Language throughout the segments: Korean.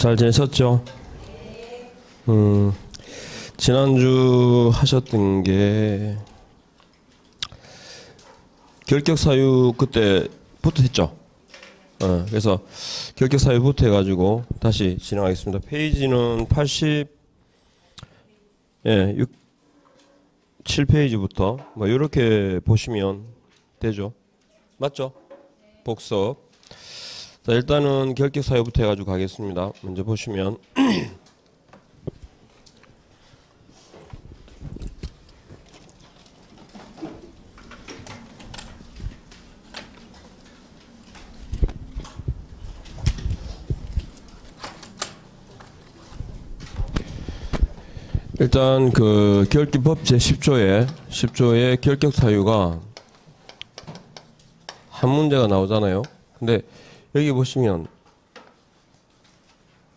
잘 지내셨죠? 지난주 하셨던 게 결격사유 그때부터 했죠? 그래서 결격사유부터 해가지고 다시 진행하겠습니다. 페이지는 7페이지부터 뭐 이렇게 보시면 되죠? 맞죠? 복습. 자, 일단은 결격사유부터 해가지고 가겠습니다. 먼저 보시면 일단 그 결격법 제10조에 결격사유가 한 문제가 나오잖아요. 근데 여기 보시면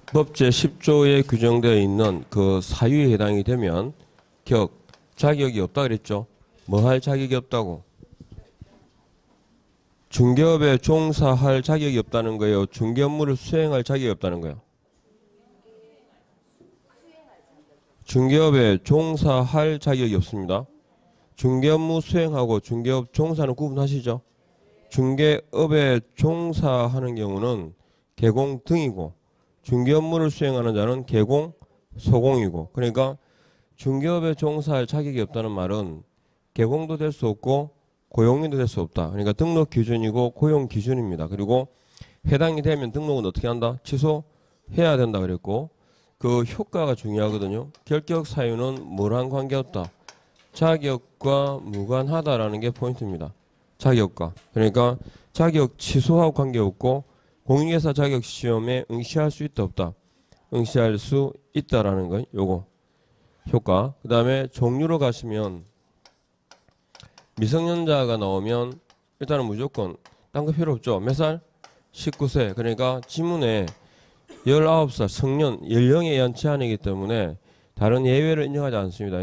법 제10조에 규정되어 있는 그 사유에 해당이 되면 자격이 없다 그랬죠. 뭐 할 자격이 없다고? 중개업에 종사할 자격이 없다는 거예요. 중개업무를 수행할 자격이 없다는 거예요. 중개업에 종사할 자격이 없습니다. 중개업무 수행하고 중개업 종사는 구분하시죠? 중개업에 종사하는 경우는 개공 등이고 중개업무를 수행하는 자는 개공 소공이고, 그러니까 중개업에 종사할 자격이 없다는 말은 개공도 될 수 없고 고용인도 될 수 없다. 그러니까 등록 기준이고 고용 기준입니다. 그리고 해당이 되면 등록은 어떻게 한다? 취소해야 된다 그랬고, 그 효과가 중요하거든요. 결격 사유는 뭐랑 관계없다? 자격과 무관하다라는 게 포인트입니다. 자격과. 그러니까 자격 취소하고 관계없고 공인회사 자격 시험에 응시할 수 있다 없다? 응시할 수 있다라는 거. 요거 효과. 그 다음에 종류로 가시면 미성년자가 나오면 일단은 무조건 딴 거 필요 없죠. 몇 살? 19세. 그러니까 지문에 19살 성년 연령에 의한 제한이기 때문에 다른 예외를 인정하지 않습니다.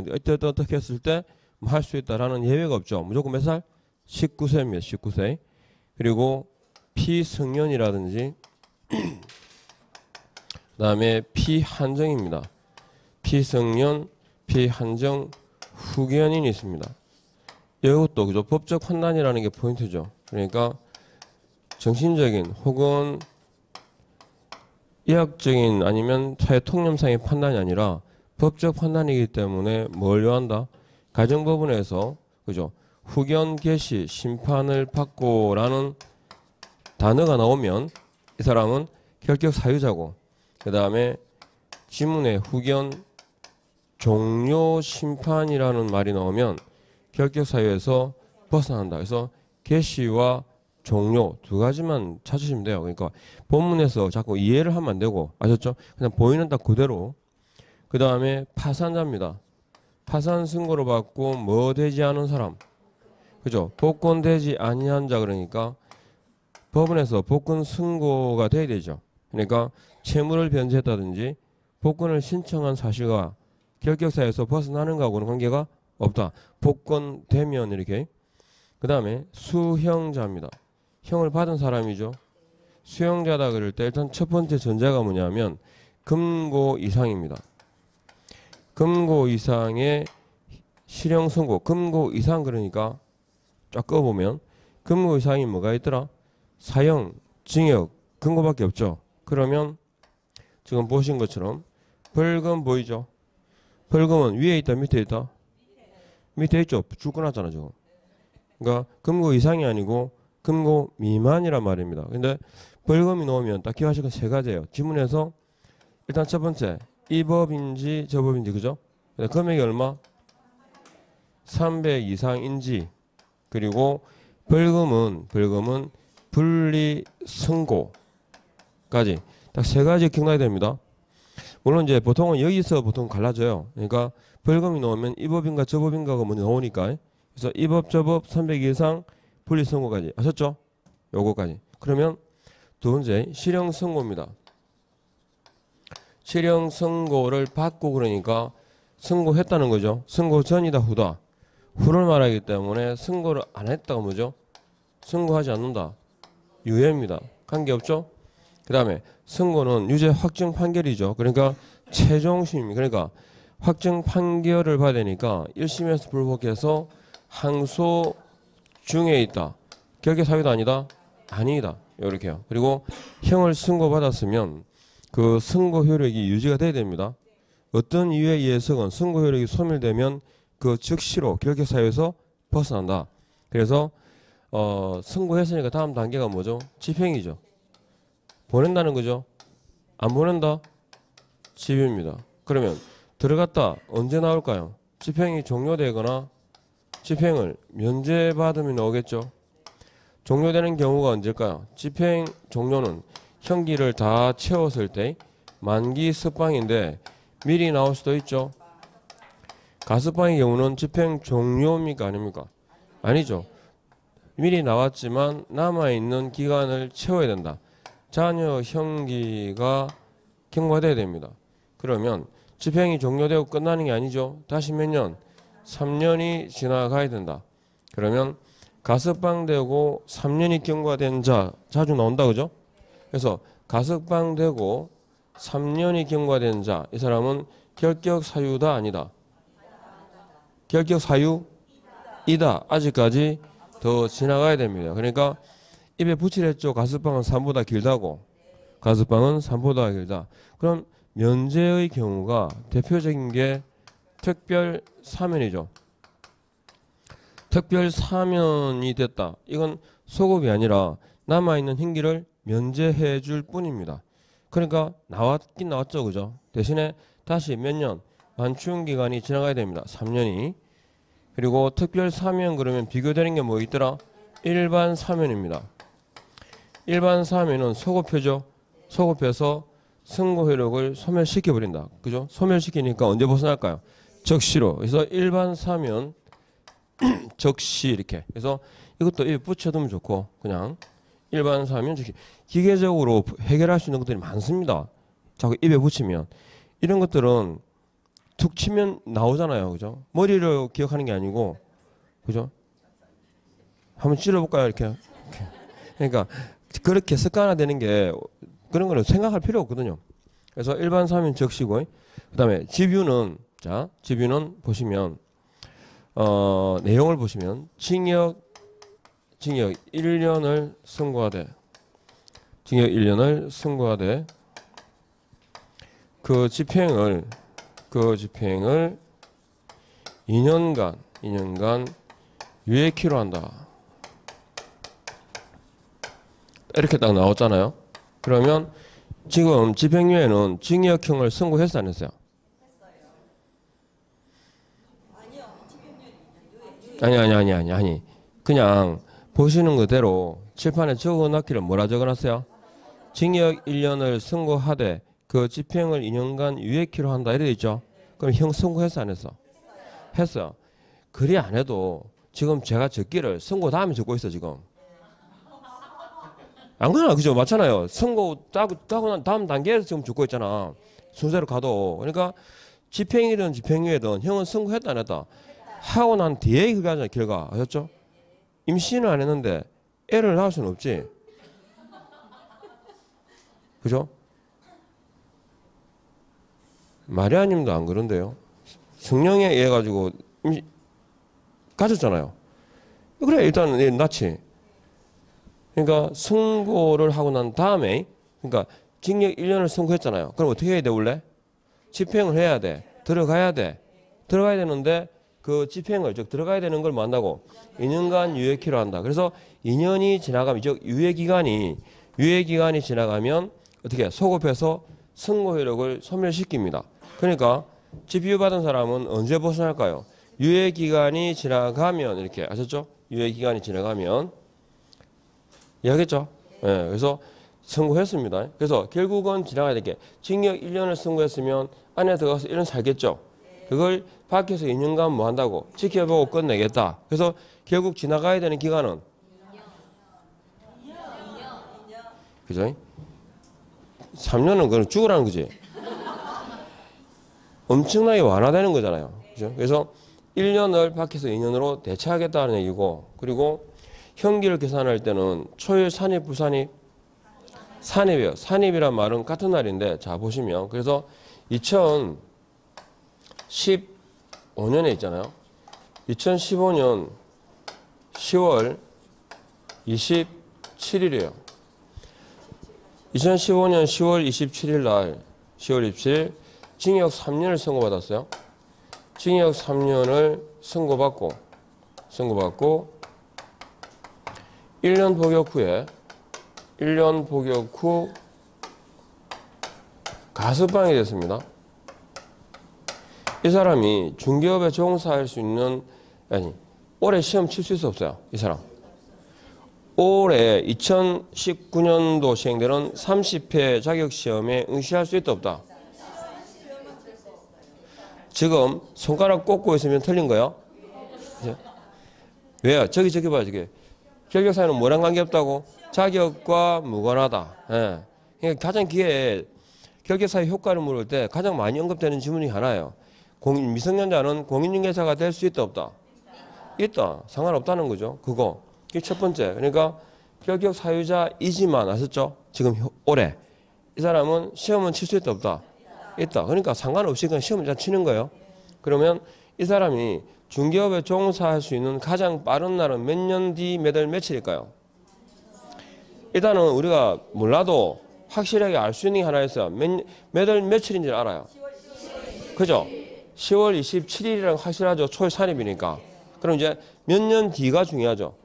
어떻게 했을 때 할 수 있다라는 예외가 없죠. 무조건 몇 살? 19세입니다. 19세. 그리고 피성년이라든지 그 다음에 피한정입니다. 피성년, 피한정, 후견인이 있습니다. 이것도 그죠? 법적 판단이라는 게 포인트죠. 그러니까 정신적인 혹은 의학적인 아니면 사회 통념상의 판단이 아니라 법적 판단이기 때문에 뭘 요한다? 가정법원에서 그죠? 후견 개시 심판을 받고라는 단어가 나오면 이 사람은 결격 사유자고, 그 다음에 지문에 후견 종료 심판이라는 말이 나오면 결격 사유에서 벗어난다. 그래서 개시와 종료 두 가지만 찾으시면 돼요. 그러니까 본문에서 자꾸 이해를 하면 안 되고, 아셨죠? 그냥 보이는 딱 그대로. 그 다음에 파산자입니다. 파산 승고를 받고 뭐 되지 않은 사람, 그죠? 복권되지 아니한 자. 그러니까 법원에서 복권 승고가 돼야 되죠. 그러니까 채무를 변제했다든지 복권을 신청한 사실과 결격사유에서 벗어나는 거하고는 관계가 없다. 복권되면 이렇게. 그 다음에 수형자입니다. 형을 받은 사람이죠. 수형자다 그럴 때 일단 첫 번째 전제가 뭐냐면 금고 이상입니다. 금고 이상의 실형 선고. 금고 이상 그러니까 쫙 꺼보면 금고 이상이 뭐가 있더라? 사형, 징역, 금고밖에 없죠. 그러면 지금 보신 것처럼 벌금 보이죠? 벌금은 위에 있다 밑에 있다? 밑에 있죠. 줄 꺼놨잖아 지금. 그러니까 금고 이상이 아니고 금고 미만이란 말입니다. 근데 벌금이 나오면 딱 기억하실 건 세 가지예요. 지문에서 일단 첫 번째 이 법인지 저 법인지, 그죠? 금액이 얼마? 300 이상인지. 그리고 벌금은 분리선고까지 딱 세 가지 기억나야 됩니다. 물론 이제 보통은 여기서 보통 갈라져요. 그러니까 벌금이 나오면 이 법인가 저 법인가가 먼저 나오니까. 그래서 이 법 저 법 300 이상 분리선고까지. 아셨죠? 요거까지. 그러면 두 번째 실형선고입니다. 실형선고를 받고, 그러니까 선고했다는 거죠. 선고 전이다 후다. 후를 말하기 때문에 선고를 안 했다가 뭐죠? 선고하지 않는다. 유예입니다. 관계없죠? 그 다음에 선고는 유죄 확정 판결이죠. 그러니까 최종심, 그러니까 확정 판결을 받아야 되니까 1심에서 불복해서 항소 중에 있다. 결계 사유도 아니다? 아니다. 이렇게요. 그리고 형을 선고받았으면 그 선고 효력이 유지가 돼야 됩니다. 어떤 이유에 의해서건 선고 효력이 소멸되면 그 즉시로 결계 사유에서 벗어난다. 그래서 선고했으니까 다음 단계가 뭐죠? 집행이죠. 보낸다는 거죠. 안 보낸다? 집유입니다. 그러면 들어갔다 언제 나올까요? 집행이 종료되거나 집행을 면제받으면 나오겠죠. 종료되는 경우가 언제일까요? 집행 종료는 형기를 다 채웠을 때 만기 석방인데 미리 나올 수도 있죠. 가석방의 경우는 집행 종료입니까? 아닙니까? 아니죠. 미리 나왔지만 남아있는 기간을 채워야 된다. 자녀 형기가 경과돼야 됩니다. 그러면 집행이 종료되고 끝나는 게 아니죠. 다시 몇 년? 3년이 지나가야 된다. 그러면 가석방되고 3년이 경과된 자 자주 나온다, 그죠? 그래서 가석방되고 3년이 경과된 자, 이 사람은 결격 사유다 아니다? 결격 사유이다. 아직까지 더 지나가야 됩니다. 그러니까 입에 붙이랬죠. 가석방은 3보다 길다고. 가석방은 3보다 길다. 그럼 면제의 경우가 대표적인 게 특별 사면이죠. 특별 사면이 됐다. 이건 소급이 아니라 남아있는 형기를 면제해 줄 뿐입니다. 그러니까 나왔긴 나왔죠. 그죠? 대신에 다시 몇 년? 완충 기간이 지나가야 됩니다. 3년이. 그리고 특별 사면 그러면 비교되는 게 뭐 있더라? 일반 사면입니다. 일반 사면은 소급표죠. 소급해서 선고 효력을 소멸시켜 버린다. 그죠? 소멸시키니까 언제 벗어날까요? 적시로. 그래서 일반 사면 적시 이렇게. 그래서 이것도 입에 붙여두면 좋고 그냥 일반 사면 적시. 기계적으로 해결할 수 있는 것들이 많습니다. 자꾸 입에 붙이면 이런 것들은 툭 치면 나오잖아요. 그죠? 머리를 기억하는 게 아니고 그죠? 한번 찔러볼까요? 이렇게. 그러니까 그렇게 습관화되는 게 그런 거는 생각할 필요 없거든요. 그래서 일반 사면 적시고 그다음에 집유는 자 집유는 보시면 내용을 보시면 징역 1년을 선고하되 징역 1년을 선고하되 그 집행을 2년간 유예키로 한다. 이렇게 딱 나왔잖아요. 그러면 지금 집행유예는 징역형을 선고했어 안 했어요? 아니. 그냥 보시는 그대로 칠판에 적어놨기를 뭐라 적어놨어요? 징역 1년을 선고하되 그 집행을 2년간 유예키로 한다 이래 있죠. 그럼 형 선고했어 안 했어? 했어. 그리 안 해도 지금 제가 적기를 선고 다음에 적고 있어 지금. 안 그러나 그죠? 맞잖아요. 선고 따고 난 다음 단계에서 지금 적고 있잖아. 순서대로 가도. 그러니까 집행이든 집행유예든 형은 선고했다 안 했다? 하고 난 뒤에 그게 아니라 결과. 아셨죠? 임신을 안 했는데 애를 낳을 수는 없지. 그죠? 마리아님도 안 그런데요. 성령에 의해 가지고 가졌잖아요. 그래 일단 낳지. 그러니까 선고를 하고 난 다음에 그러니까 징역 1년을 선고했잖아요. 그럼 어떻게 해야 돼 원래? 집행을 해야 돼. 들어가야 되는데 그 집행을 즉 들어가야 되는 걸 뭐 한다고? 2년간 유예키로 한다. 그래서 2년이 지나가면 즉 유예기간이 지나가면 어떻게 소급해서 선고 효력을 소멸시킵니다. 그러니까 집유받은 사람은 언제 벗어날까요? 유예기간이 지나가면 이렇게 아셨죠? 유예기간이 지나가면 이해하겠죠? 네, 그래서 선고했습니다. 그래서 결국은 지나가야 될 게 징역 1년을 선고했으면 안에 들어가서 1년 살겠죠? 그걸 밖에서 2년간 뭐 한다고? 지켜보고 끝내겠다. 그래서 결국 지나가야 되는 기간은? 그죠? 3년은 그럼 죽으라는 거지. 엄청나게 완화되는 거잖아요. 그죠? 그래서 1년을 밖에서 2년으로 대체하겠다는 얘기고, 그리고 형기를 계산할 때는 초일, 산입, 부산입, 산입이에요. 산입이란 말은 같은 날인데, 자, 보시면. 그래서 2015년에 있잖아요. 2015년 10월 27일이에요. 2015년 10월 27일 날, 10월 27일, 징역 3년을 선고받았어요. 징역 3년을 선고받고, 1년 복역 후 가석방이 됐습니다. 이 사람이 중개업에 종사할 수 있는, 아니, 올해 시험 칠 수 있어 없어요? 이 사람. 올해 2019년도 시행되는 30회 자격시험에 응시할 수 있다 없다? 지금 손가락 꽂고 있으면 틀린 거예요? 왜요? 저기 봐요. 저기. 결격사유는 뭐랑 관계없다고? 자격과 무관하다. 예. 그러니까 가장 기회에 결격사유 효과를 물을 때 가장 많이 언급되는 질문이 하나예요. 미성년자는 공인중개사가 될 수 있다 없다? 있다. 상관없다는 거죠. 그거. 그게 첫 번째. 그러니까 결격 사유자이지만, 아셨죠? 지금 올해. 이 사람은 시험은 칠 수 있다 없다? 있다. 그러니까 상관없이 그냥 시험을 잘 치는 거예요. 그러면 이 사람이 중개업에 종사할 수 있는 가장 빠른 날은 몇 년 뒤 몇 월 며칠일까요? 일단은 우리가 몰라도 확실하게 알 수 있는 게 하나 있어요. 몇 월 며칠인지 알아요. 그죠? 10월 27일이랑 확실하죠. 초일 산입이니까. 그럼 이제 몇 년 뒤가 중요하죠.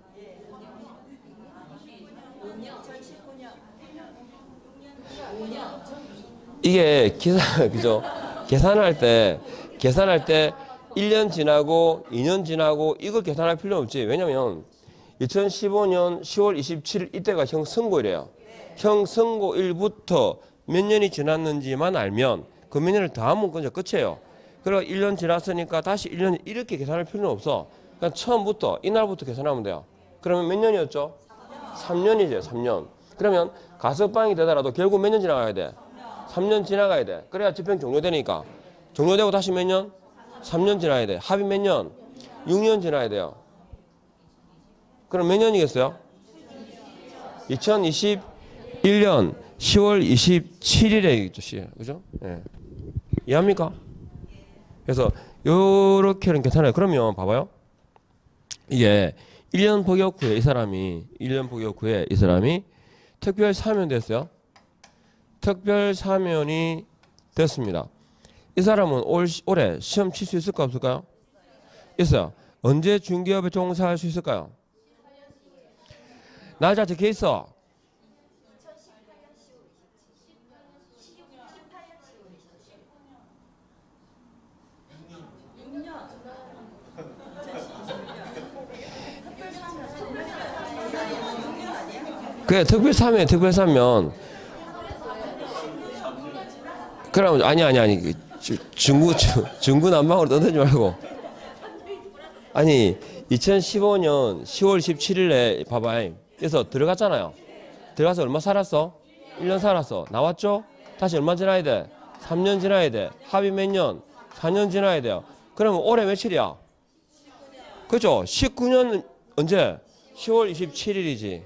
이게 그죠? 계산할 때 1년 지나고 2년 지나고 이걸 계산할 필요 없지. 왜냐면 2015년 10월 27일 이때가 형 선고일이에요. 형 선고일부터 몇 년이 지났는지만 알면 그 몇 년을 다 하면 그냥 끝이에요. 그리고 1년 지났으니까 다시 1년 이렇게 계산할 필요는 없어. 그냥 처음부터 이날부터 계산하면 돼요. 그러면 몇 년이었죠? 3년이죠. 3년. 그러면 가석방이 되더라도 결국 몇 년 지나가야 돼? 3년 지나가야 돼. 그래야 집행 종료되니까. 종료되고 다시 몇 년? 3년 지나야 돼. 합의 몇 년? 6년 지나야 돼요. 그럼 몇 년이겠어요? 2021년 10월 27일에 그죠? 예. 이해합니까? 그래서 요렇게는 괜찮아요. 그러면 봐봐요. 이게 1년 복역 후에 이 사람이 특별 사면 됐어요. 특별 사면이 됐습니다. 이 사람은 올해 시험 칠 수 있을까 없을까요? 있어요. 언제 중개업에 종사할 수 있을까요? 날짜 적혀 있어. 그래, 특별 사면. 그럼 아니 중구난방으로 떠들지 말고. 아니 2015년 10월 17일에 봐봐. 그래서 들어갔잖아요. 들어가서 얼마 살았어? 1년 살았어. 나왔죠? 다시 얼마 지나야 돼? 3년 지나야 돼. 합의 몇 년? 4년 지나야 돼요. 그러면 올해 며칠이야? 그죠? 19년 언제? 10월 27일이지.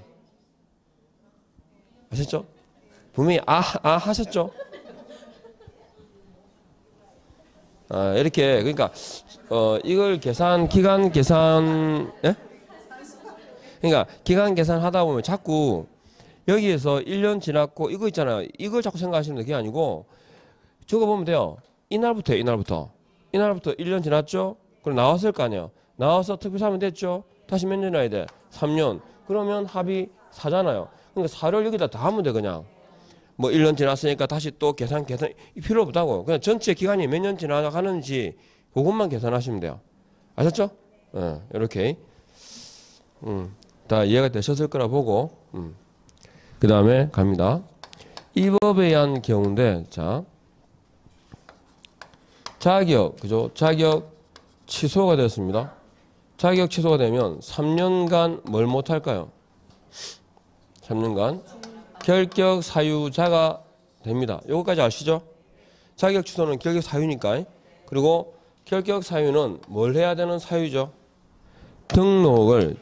아셨죠? 분명히 하셨죠? 이렇게 그러니까 이걸 기간 계산, 예? 그러니까 기간 계산하다 보면 자꾸 여기에서 1년 지났고 이거 있잖아요. 이걸 자꾸 생각하시는 게 아니고 저거 보면 돼요. 이날부터 1년 지났죠? 그럼 나왔을 거 아니에요. 나와서 특별사면 됐죠? 다시 몇 년 해야 돼? 3년. 그러면 합의 4잖아요. 그러니까 4를 여기다 다 하면 돼 그냥. 뭐 1년 지났으니까 다시 또 계산 필요 없다고. 그냥 전체 기간이 몇 년 지나가는지 그것만 계산하시면 돼요. 아셨죠? 이렇게. 다 이해가 되셨을 거라 보고. 그 다음에 갑니다. 이 법에 의한 경우인데, 자, 그죠? 자격 취소가 됐습니다. 자격 취소가 되면 3년간 뭘 못할까요? 3년간 결격 사유자가 됩니다. 요거까지 아시죠? 자격 취소는 결격 사유니까. 그리고 결격 사유는 뭘 해야 되는 사유죠? 등록을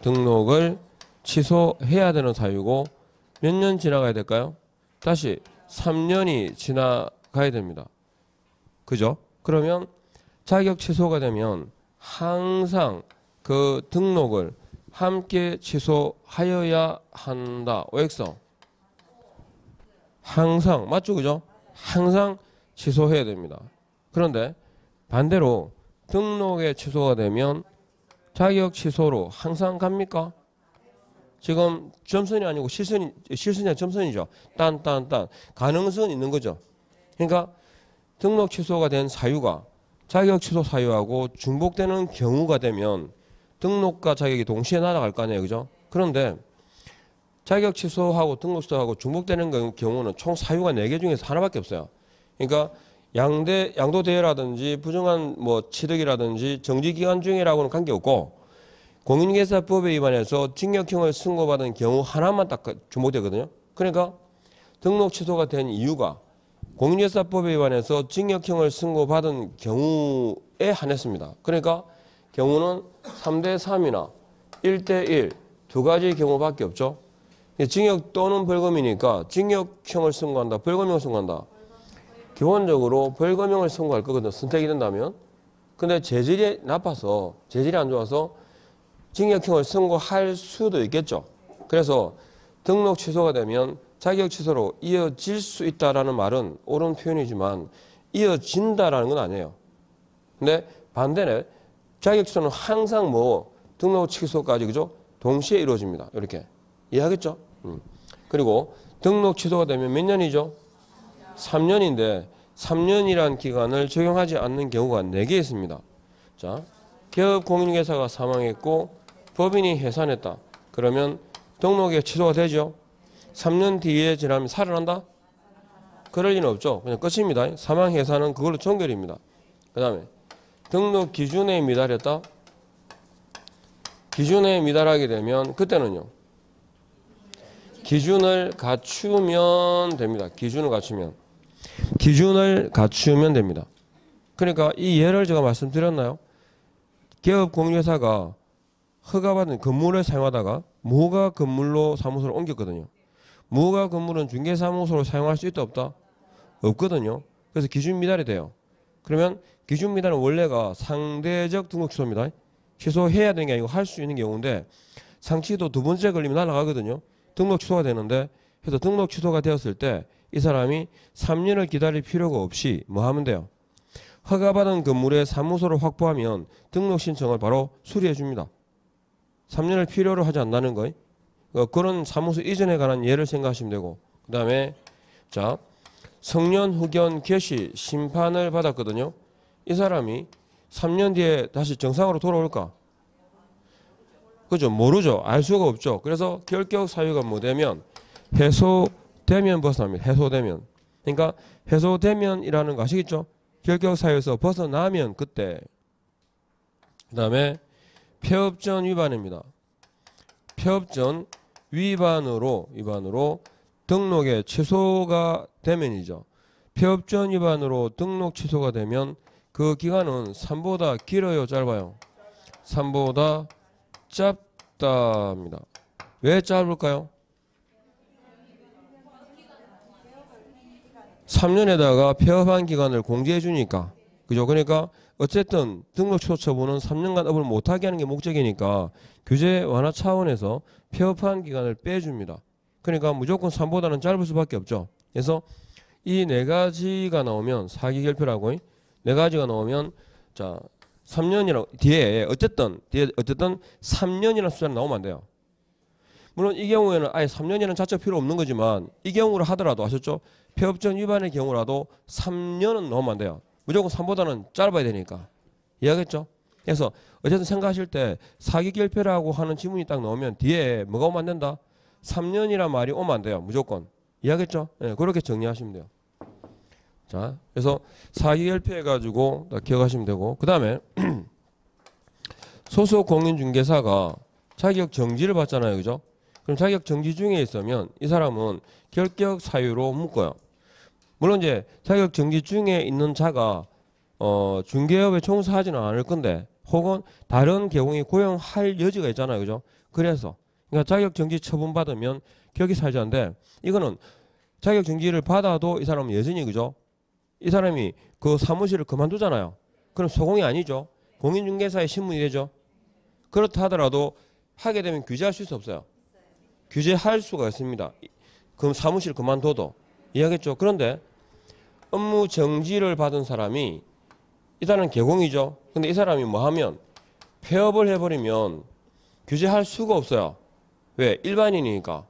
취소해야 되는 사유고 몇 년 지나가야 될까요? 다시 3년이 지나가야 됩니다. 그죠? 그러면 자격 취소가 되면 항상 그 등록을 함께 취소하여야 한다. OX. 항상 맞죠? 그죠? 항상 취소해야 됩니다. 그런데 반대로 등록에 취소가 되면 자격 취소로 항상 갑니까? 지금 점선이 아니고 실선이 점선이죠. 딴. 가능성은 있는 거죠. 그러니까 등록 취소가 된 사유가 자격 취소 사유하고 중복되는 경우가 되면 등록과 자격이 동시에 날아갈 거 아니에요. 그죠? 그런데 자격 취소하고 등록 취소하고 중복되는 경우는 총 사유가 4개 중에서 하나밖에 없어요. 그러니까 양도 대여라든지 부정한 뭐 취득이라든지 정지기간 중이라고는 관계없고 공인중개사법에 위반해서 징역형을 선고받은 경우 하나만 딱 중복되거든요. 그러니까 등록 취소가 된 이유가 공인중개사법에 위반해서 징역형을 선고받은 경우에 한했습니다. 그러니까 경우는 3대3이나 1대1 두 가지 경우밖에 없죠. 징역 또는 벌금이니까 징역형을 선고한다, 벌금형을 선고한다. 기본적으로 벌금형을 선고할 거거든요. 선택이 된다면. 근데 재질이 나빠서, 재질이 안 좋아서 징역형을 선고할 수도 있겠죠. 그래서 등록 취소가 되면 자격 취소로 이어질 수 있다라는 말은 옳은 표현이지만 이어진다라는 건 아니에요. 근데 반대는 자격 취소는 항상 뭐 등록 취소까지 그죠? 동시에 이루어집니다. 이렇게 이해하겠죠? 그리고 등록 취소가 되면 몇 년이죠? 3년인데 3년이란 기간을 적용하지 않는 경우가 4개 있습니다. 자, 개업 공인중개사가 사망했고 법인이 해산했다. 그러면 등록이 취소가 되죠. 3년 뒤에 지나면 살아난다? 그럴 리는 없죠. 그냥 끝입니다. 사망 해산은 그걸로 종결입니다. 그 다음에 등록 기준에 미달했다. 기준에 미달하게 되면 그때는요. 기준을 갖추면 됩니다. 기준을 갖추면. 기준을 갖추면 됩니다. 그러니까 이 예를 제가 말씀드렸나요? 개업 공인중개사가 허가받은 건물을 사용하다가 무허가 건물로 사무소를 옮겼거든요. 무허가 건물은 중개사무소로 사용할 수 있다 없다? 없거든요. 그래서 기준 미달이 돼요. 그러면 기준 미달은 원래가 상대적 등록 취소입니다. 취소해야 되는 게 아니고 할 수 있는 경우인데 상치도 두 번째 걸리면 날아가거든요. 등록 취소가 되는데 그래서 등록 취소가 되었을 때 이 사람이 3년을 기다릴 필요가 없이 뭐 하면 돼요? 허가받은 건물에 사무소를 확보하면 등록 신청을 바로 수리해 줍니다. 3년을 필요로 하지 않는다는 거예요. 그런 사무소 이전에 관한 예를 생각하시면 되고 그 다음에 자 성년 후견 개시 심판을 받았거든요. 이 사람이 3년 뒤에 다시 정상으로 돌아올까? 그죠? 모르죠. 알 수가 없죠. 그래서 결격 사유가 뭐 되면 해소되면 벗어납니다. 해소되면. 그러니까 해소되면이라는 거 아시겠죠? 결격 사유에서 벗어나면 그때. 그 다음에 폐업전 위반입니다. 폐업전 위반으로 등록에 취소가 되면이죠. 폐업전 위반으로 등록 취소가 되면 그 기간은 3보다 길어요, 짧아요? 3보다 짧답니다. 왜 짧을까요? 3년에다가 폐업한 기간을 공제해 주니까. 그죠? 그러니까 어쨌든 등록 취소 처분은 3년간 업을 못하게 하는 게 목적이니까 규제 완화 차원에서 폐업한 기간을 빼줍니다. 그러니까 무조건 3보다는 짧을 수밖에 없죠. 그래서 이 4가지가 나오면 사기결표라고 4가지가 나오면 자 3년이라고 뒤에 어쨌든 3년이라는 숫자는 나오면 안 돼요. 물론 이 경우에는 아예 3년이라는 자체가 필요 없는 거지만 이 경우를 하더라도 아셨죠? 폐업전 위반의 경우라도 3년은 넣으면 안 돼요. 무조건 3보다는 짧아야 되니까. 이해하겠죠? 그래서 어쨌든 생각하실 때 사기결표라고 하는 지문이 딱 나오면 뒤에 뭐가 오면 안 된다? 3년이란 말이 오면 안 돼요. 무조건. 이해하겠죠? 네, 그렇게 정리하시면 돼요. 자, 그래서 사기결표 해가지고 기억하시면 되고 그 다음에 소속 공인중개사가 자격 정지를 받잖아요. 그죠? 그럼 자격 정지 중에 있으면 이 사람은 결격 사유로 묶어요. 물론 이제 자격 정지 중에 있는 자가 중개업에 종사하지는 않을 건데 혹은 다른 계공이 고용할 여지가 있잖아요. 그죠? 그래서 그러니까 자격 정지 처분 받으면 결격 사유자인데 이거는 자격 정지를 받아도 이 사람은 여전히 그죠? 이 사람이 그 사무실을 그만두잖아요. 그럼 소공이 아니죠. 공인중개사의 신분이 되죠. 그렇다 하더라도 하게 되면 규제할 수 없어요. 규제할 수가 있습니다. 그럼 사무실 그만둬도. 이해하겠죠? 그런데 업무 정지를 받은 사람이 일단은 개공이죠. 근데 이 사람이 뭐 하면 폐업을 해버리면 규제할 수가 없어요. 왜? 일반인이니까.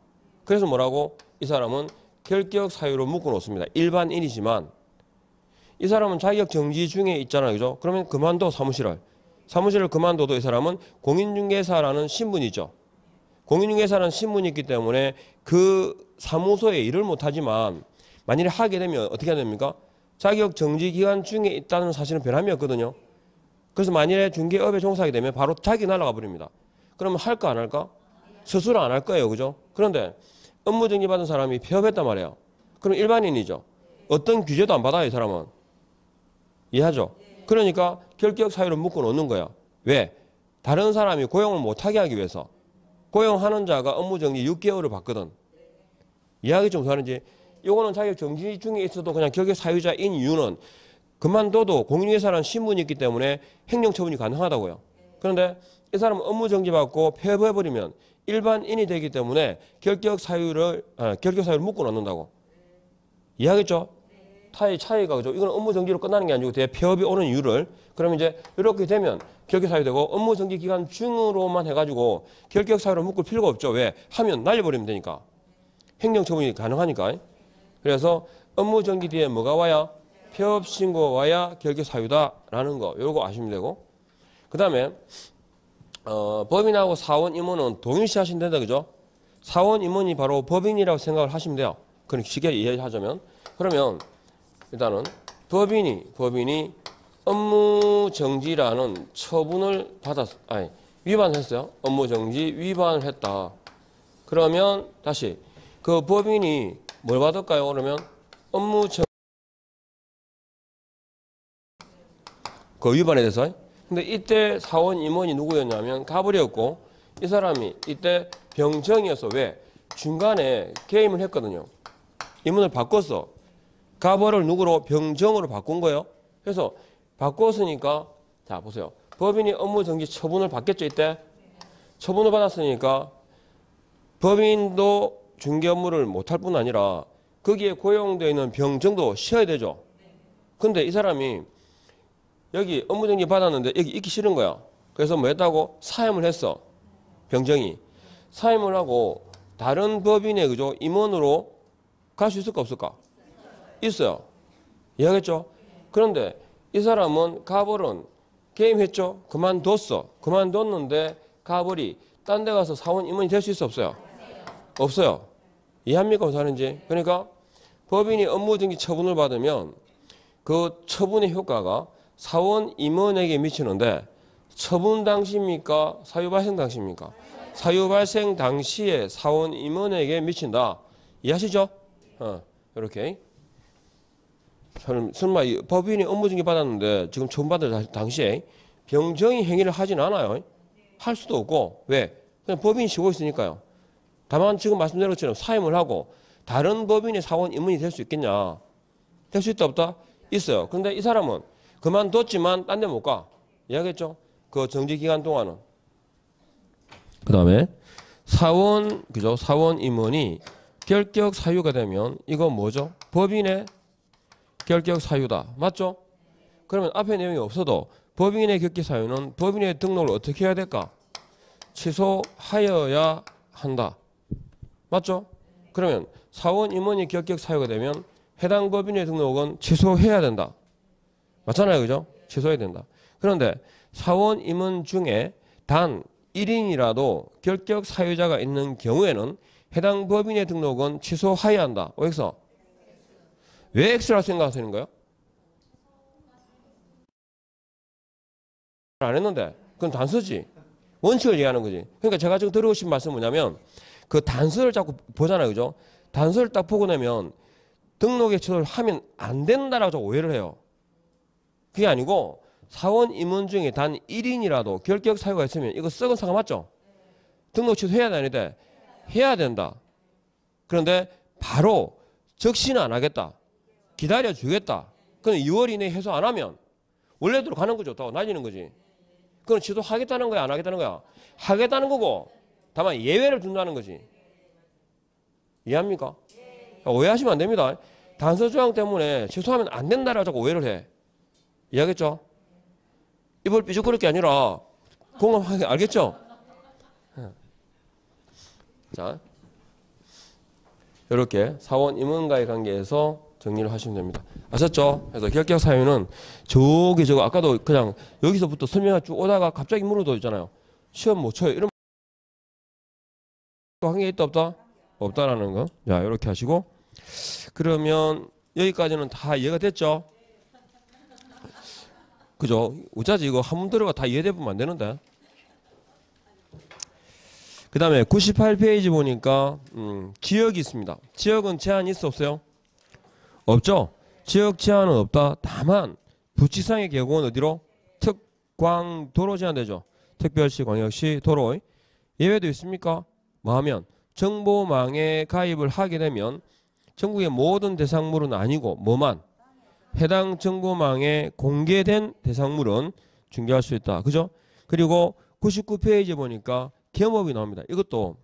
그래서 뭐라고? 이 사람은 결격 사유로 묶어 놓습니다. 일반인이지만 이 사람은 자격 정지 중에 있잖아요. 그죠? 그러면 그만둬 사무실을. 사무실을 그만둬도 이 사람은 공인중개사라는 신분이죠. 공인중개사라는 신분이 있기 때문에 그 사무소에 일을 못하지만 만일에 하게 되면 어떻게 해야 됩니까? 자격 정지 기간 중에 있다는 사실은 변함이 없거든요. 그래서 만일에 중개업에 종사하게 되면 바로 자격이 날아가 버립니다. 그러면 할까 안 할까? 스스로 안 할 거예요. 그죠? 그런데 업무 정지 받은 사람이 폐업했단 말이에요. 그럼 일반인이죠. 어떤 규제도 안 받아요. 이 사람은. 이해하죠? 그러니까 결격 사유를 묶어 놓는 거예요. 왜? 다른 사람이 고용을 못하게 하기 위해서. 고용하는 자가 업무 정지 6개월을 받거든. 이해하기 좀 하는지. 이거는 자격 정지 중에 있어도 그냥 결격 사유자인 이유는 그만둬도 공인중개사라는 신분이 있기 때문에 행정처분이 가능하다고요. 그런데 이 사람은 업무 정지 받고 폐업해버리면 일반인이 되기 때문에 결격 사유를 묶어 놓는다고. 이해하겠죠? 차이가 그죠? 이건 업무 정지로 끝나는 게 아니고 대폐업이 오는 이유를 그러면 이제 이렇게 되면 결격 사유 되고 업무 정지 기간 중으로만 해가지고 결격 사유를 묶을 필요가 없죠. 왜? 하면 날려버리면 되니까. 행정처분이 가능하니까. 그래서 업무 정지 뒤에 뭐가 와야? 폐업 신고가 와야 결격 사유다라는 거. 요거 아시면 되고. 그 다음에 법인하고 사원 임원은 동일시 하시면 된다. 그죠? 사원 임원이 바로 법인이라고 생각을 하시면 돼요. 그럼 쉽게 이해하자면. 그러면 일단은 법인이 업무 정지라는 처분을 위반했어요. 업무 정지 위반을 했다. 그러면 다시 그 법인이 뭘 받을까요? 그러면 업무 정지 그 위반에 대해서. 근데 이때 사원 임원이 누구였냐면 가버렸고 이 사람이 이때 병정이어서 왜? 중간에 개임을 했거든요. 임원을 바꿨어. 가버를 누구로? 병정으로 바꾼 거예요. 그래서 바꿨으니까 자 보세요. 법인이 업무 정지 처분을 받겠죠. 이때 처분을 받았으니까 법인도 중개 업무를 못할 뿐 아니라 거기에 고용되어 있는 병정도 쉬어야 되죠. 근데 이 사람이 여기 업무 정지 받았는데 여기 있기 싫은 거야. 그래서 뭐 했다고? 사임을 했어. 병정이. 사임을 하고 다른 법인의 그죠? 임원으로 갈 수 있을까 없을까? 있어요. 이해하겠죠? 그런데 이 사람은 가벌은 개임했죠? 그만뒀어. 그만뒀는데 가벌이 딴 데 가서 사원 임원이 될 수 있어 없어요? 없어요. 이해합니까? 무슨 하는지? 그러니까 법인이 업무정지 처분을 받으면 그 처분의 효과가 사원 임원에게 미치는데 처분 당시입니까? 사유 발생 당시입니까? 사유 발생 당시에 사원 임원에게 미친다. 이해하시죠? 이렇게. 설마 법인이 업무정지 받았는데 지금 처분받을 당시에 병정의 행위를 하진 않아요. 할 수도 없고. 왜? 그냥 법인이 쉬고 있으니까요. 다만 지금 말씀드린 것처럼 사임을 하고 다른 법인의 사원 임원이 될 수 있겠냐? 될 수 있다 없다? 있어요. 그런데 이 사람은 그만뒀지만 딴 데 못 가. 이해하겠죠? 그 정지 기간 동안은. 그 다음에 그죠? 사원 임원이 결격 사유가 되면 이거 뭐죠? 법인의 결격 사유다. 맞죠? 그러면 앞에 내용이 없어도 법인의 결격 사유는 법인의 등록을 어떻게 해야 될까? 취소하여야 한다. 맞죠? 그러면 사원 임원이 결격 사유가 되면 해당 법인의 등록은 취소해야 된다. 맞잖아요. 그죠? 취소해야 된다. 그런데 사원 임원 중에 단 1인이라도 결격 사유자가 있는 경우에는 해당 법인의 등록은 취소해야 한다. 여기서 왜 X라고 생각하시는 거예요? 안 했는데 그건 단서지. 원칙을 얘기하는 거지. 그러니까 제가 지금 드리고 싶은 말씀은 뭐냐면 그 단서를 자꾸 보잖아요. 그죠? 단서를 딱 보고 나면 등록에 취소를 하면 안 된다라고 자꾸 오해를 해요. 그게 아니고 사원 임원 중에 단 1인이라도 결격 사유가 있으면 이거 썩은 사과 맞죠? 등록 취소해야 되는데 해야 된다. 그런데 바로 적시는 안 하겠다. 기다려 주겠다. 그럼 2월 이내에 해소 안 하면 원래대로 가는 거죠. 더 날리는 거지. 그건 취소하겠다는 거야, 안 하겠다는 거야? 하겠다는 거고, 다만 예외를 둔다는 거지. 이해합니까? 오해하시면 안 됩니다. 단서 조항 때문에 취소하면 안 된다라고 자꾸 오해를 해. 이해하겠죠? 입을 삐죽거릴 게 아니라 공감하게 알겠죠? 자, 이렇게 사원 임원과의 관계에서 정리를 하시면 됩니다. 아셨죠? 그래서 결격 사유는 저기 저거 아까도 그냥 여기서부터 설명을 쭉 오다가 갑자기 물어도 있잖아요. 시험 못 쳐요. 이런 관계 있다 없다? 없다라는 거. 자, 이렇게 하시고 그러면 여기까지는 다 이해가 됐죠? 그죠? 어쩌지 이거 한 번 들어가 다 이해되면 안 되는데. 그 다음에 98페이지 보니까 지역이 있습니다. 지역은 제한이 있어 없어요? 없죠? 지역 제한은 없다. 다만 부치상의 계곡은 어디로? 특광도로 제한되죠. 특별시, 광역시, 도로. 예외도 있습니까? 뭐 하면 정보망에 가입을 하게 되면 전국의 모든 대상물은 아니고 뭐만? 해당 정보망에 공개된 대상물은 중개할 수 있다. 그죠? 그리고 99페이지 보니까 겸업이 나옵니다. 이것도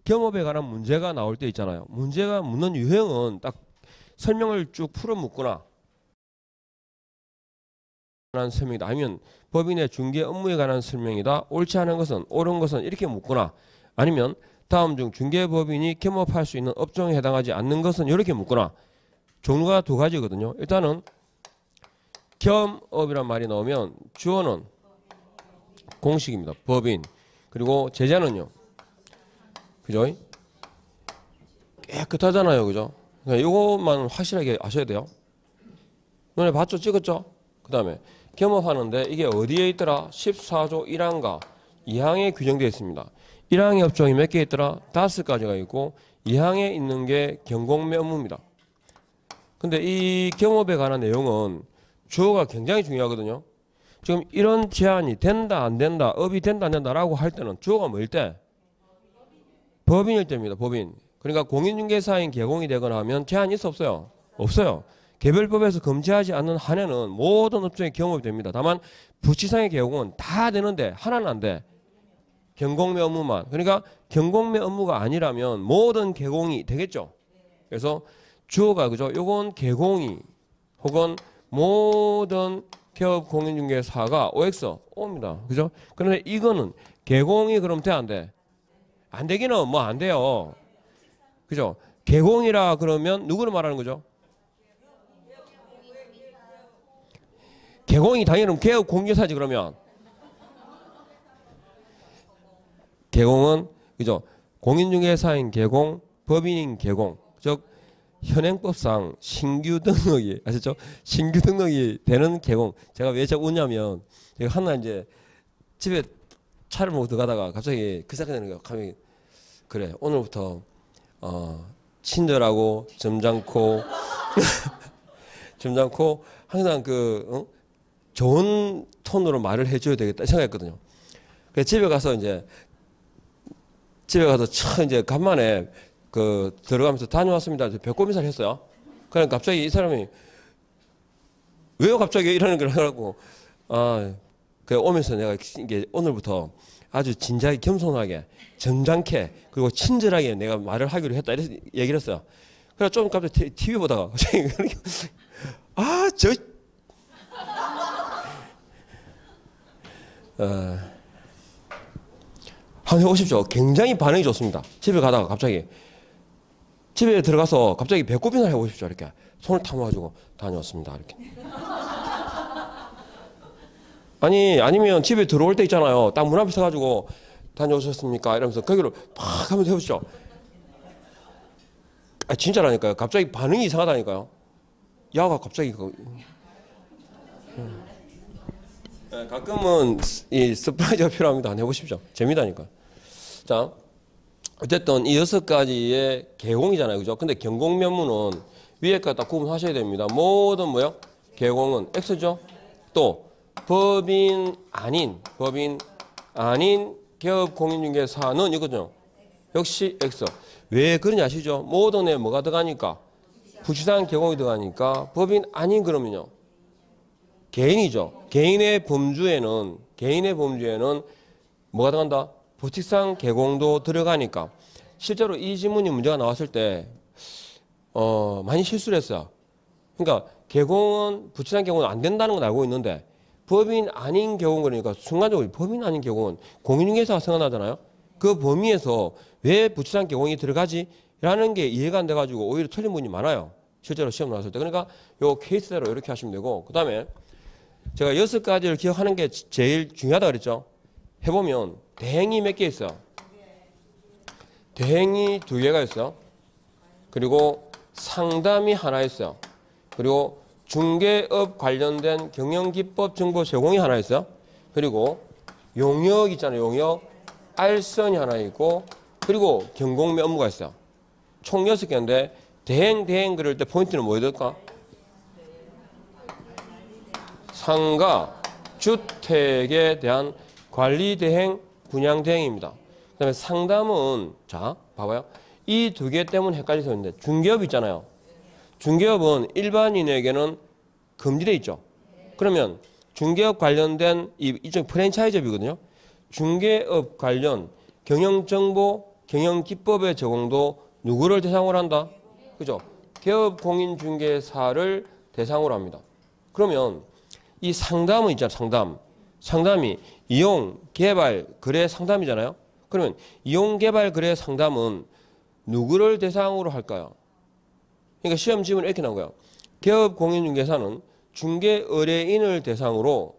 겸업에 관한 문제가 나올 때 있잖아요. 문제가 묻는 유형은 딱 설명을 쭉 풀어 묻거나 라는 설명이다. 아니면 법인의 중개 업무에 관한 설명이다. 옳지 않은 것은 옳은 것은 이렇게 묻거나 아니면 다음 중 중개법인이 겸업할 수 있는 업종에 해당하지 않는 것은 이렇게 묻거나 종류가 두 가지거든요. 일단은 겸업이란 말이 나오면 주어는 공식입니다. 법인. 그리고 제자는요. 그죠? 깨끗하잖아요. 그죠? 그러니까 이것만 확실하게 아셔야 돼요. 눈에 봤죠? 찍었죠? 그 다음에 겸업하는데 이게 어디에 있더라? 14조 1항과 2항에 규정되어 있습니다. 1항의 업종이 몇 개 있더라? 5가지가 있고 2항에 있는 게 경공매 업무입니다. 근데 이 겸업에 관한 내용은 주어가 굉장히 중요하거든요. 지금 이런 제한이 된다 안 된다 업이 된다 안 된다라고 할 때는 주어가 뭐일 때? 법인일 때입니다. 법인. 그러니까 공인중개사인 개공이 되거나 하면 제한이 있어 없어요? 없어요. 개별법에서 금지하지 않는 한에는 모든 업종에 겸업이 됩니다. 다만 부치상의 개공은 다 되는데 하나는 안 돼. 경공매 업무만. 그러니까 경공매 업무가 아니라면 모든 개공이 되겠죠. 그래서 주어가 그죠? 요건 개공이 혹은 모든 개업 공인중개사가 OX O입니다. 그죠? 그런데 이거는 개공이 그럼 돼 안 돼? 안 되기는 뭐 안 돼요. 그죠? 개공이라 그러면 누구를 말하는 거죠? 개공이 당연히 개업 공개사지 그러면. 개공은 그죠? 공인중개사인 개공, 법인인 개공. 즉 현행법상 신규 등록이 아셨죠? 신규 등록이 되는 개공. 제가 왜 자꾸 웃냐면 제가 하나 이제 집에 차를 몰고 들어가다가 갑자기 그 생각이 드는 거예요. 감히 그래 오늘부터 친절하고 점잖고 점잖고 항상 좋은 톤으로 말을 해줘야 되겠다 생각했거든요. 그래서 집에 가서 이제 간만에 들어가면서 다녀왔습니다. 배꼽 인사를 했어요. 그러니까 갑자기 이 사람이 왜요 갑자기 이러는 걸 하라고 그래 오면서 내가 이게 오늘부터 아주 진지하게 겸손하게 점잖게 그리고 친절하게 내가 말을 하기로 했다 이래서 얘기를 했어요. 그래서 좀 갑자기 TV 보다가 갑자기 한번 해보십시오. 굉장히 반응이 좋습니다. 집에 가다가 갑자기 집에 들어가서 갑자기 배꼽 인사를 해보십시오. 이렇게 손을 탁 모아가지고 다녀왔습니다. 이렇게. 아니면 집에 들어올 때 있잖아요. 딱 문 앞에 서가지고 다녀오셨습니까? 이러면서 거기로 팍 하면서 해보시죠. 진짜라니까요. 갑자기 반응이 이상하다니까요. 야가 갑자기 가끔은 이 서프라이즈가 필요합니다. 한번 해보십시오. 재미다니까. 자, 어쨌든 이 6가지의 개공이잖아요. 그죠? 근데 경공면무는 위에까지 딱 구분하셔야 됩니다. 모든 뭐요? 개공은 X죠? 또 법인 아닌 개업 공인중개사는 이거죠. 역시 X. 왜 그러냐 아시죠? 모든에 뭐가 들어가니까? 부치상 개공이 들어가니까 법인 아닌 그러면요. 개인이죠. 개인의 범주에는 뭐가 들어간다? 부치상 개공도 들어가니까 실제로 이 지문이 문제가 나왔을 때 많이 실수를 했어요. 그러니까 개공은 부치상 개공은 안 된다는 건 알고 있는데 법인 아닌 개공 그러니까 순간적으로 법인 아닌 개공은 공인중개사가 생각나잖아요. 그 범위에서 왜 부치상 개공이 들어가지? 라는 게 이해가 안 돼가지고 오히려 틀린 분이 많아요. 실제로 시험 나왔을 때. 그러니까 요 케이스대로 이렇게 하시면 되고 그 다음에 제가 6가지를 기억하는 게 제일 중요하다 그랬죠. 해보면 대행이 몇 개 있어요? 대행이 2개가 있어요. 그리고 상담이 하나 있어요. 그리고 중개업 관련된 경영기법 정보 제공이 하나 있어요. 그리고 용역 있잖아요. 용역 알선이 하나 있고 그리고 경공매 업무가 있어요. 총 6개인데 대행 그럴 때 포인트는 뭐에 들까? 상가, 주택에 대한 관리 대행, 분양 대행입니다. 그 다음에 상담은 자 봐봐요. 이 2개 때문에 헷갈릴 수 있는데 중개업 있잖아요. 중개업은 일반인에게는 금지되어 있죠. 그러면 중개업 관련된 이쪽 프랜차이즈업이거든요. 중개업 관련 경영정보, 경영기법의 제공도 누구를 대상으로 한다? 그죠? 개업공인중개사를 대상으로 합니다. 그러면 이 상담은 있잖아요. 상담이 이용, 개발, 거래 상담이잖아요. 그러면 이용, 개발, 거래 상담은 누구를 대상으로 할까요? 그러니까 시험 지문에 이렇게 나온 거예요. 개업공인중개사는 중개 의뢰인을 대상으로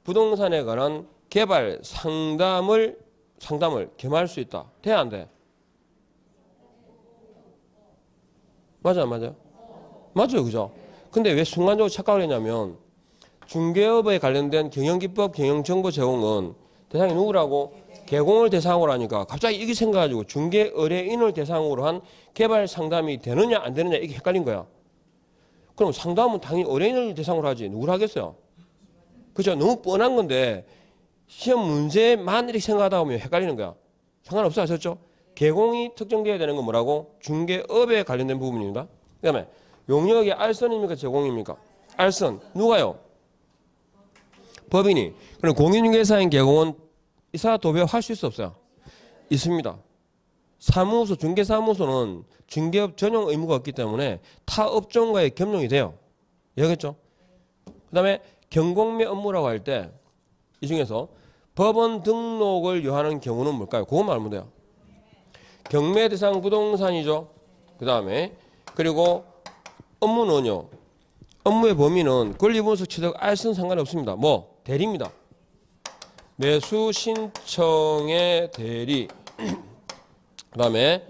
부동산에 관한 개발 상담을 겸할 수 있다. 돼야 안 돼? 맞아요. 맞아요. 그죠? 근데 왜 순간적으로 착각을 했냐면 중개업에 관련된 경영기법, 경영정보 제공은 대상이 누구라고? 개공을 대상으로 하니까 갑자기 이게 생겨가지고 중개 의뢰인을 대상으로 한 개발 상담이 되느냐 안 되느냐 이게 헷갈린 거야. 그럼 상담은 당연히 의뢰인을 대상으로 하지 누구를 하겠어요? 그죠? 너무 뻔한 건데 시험 문제만 이렇게 생각하다 보면 헷갈리는 거야. 상관없어 하셨죠? 개공이 특정되어야 되는 건 뭐라고? 중개업에 관련된 부분입니다. 그 다음에 용역의 알선입니까? 제공입니까? 알선. 누가요? 법인이. 그럼 공인중개사인 개공은 이사 도배할 수 있어 없어요? 있습니다. 사무소, 중개사무소는 중개업 전용 의무가 없기 때문에 타 업종과의 겸용이 돼요. 이해하겠죠? 그 다음에 경공매 업무라고 할 때 이 중에서 법원 등록을 요하는 경우는 뭘까요? 그것만 알면 돼요. 경매 대상 부동산이죠. 그 다음에 그리고 업무는요. 업무의 범위는 권리분석 취득 알선 상관이 없습니다. 뭐? 대리입니다. 매수 신청의 대리. 그 다음에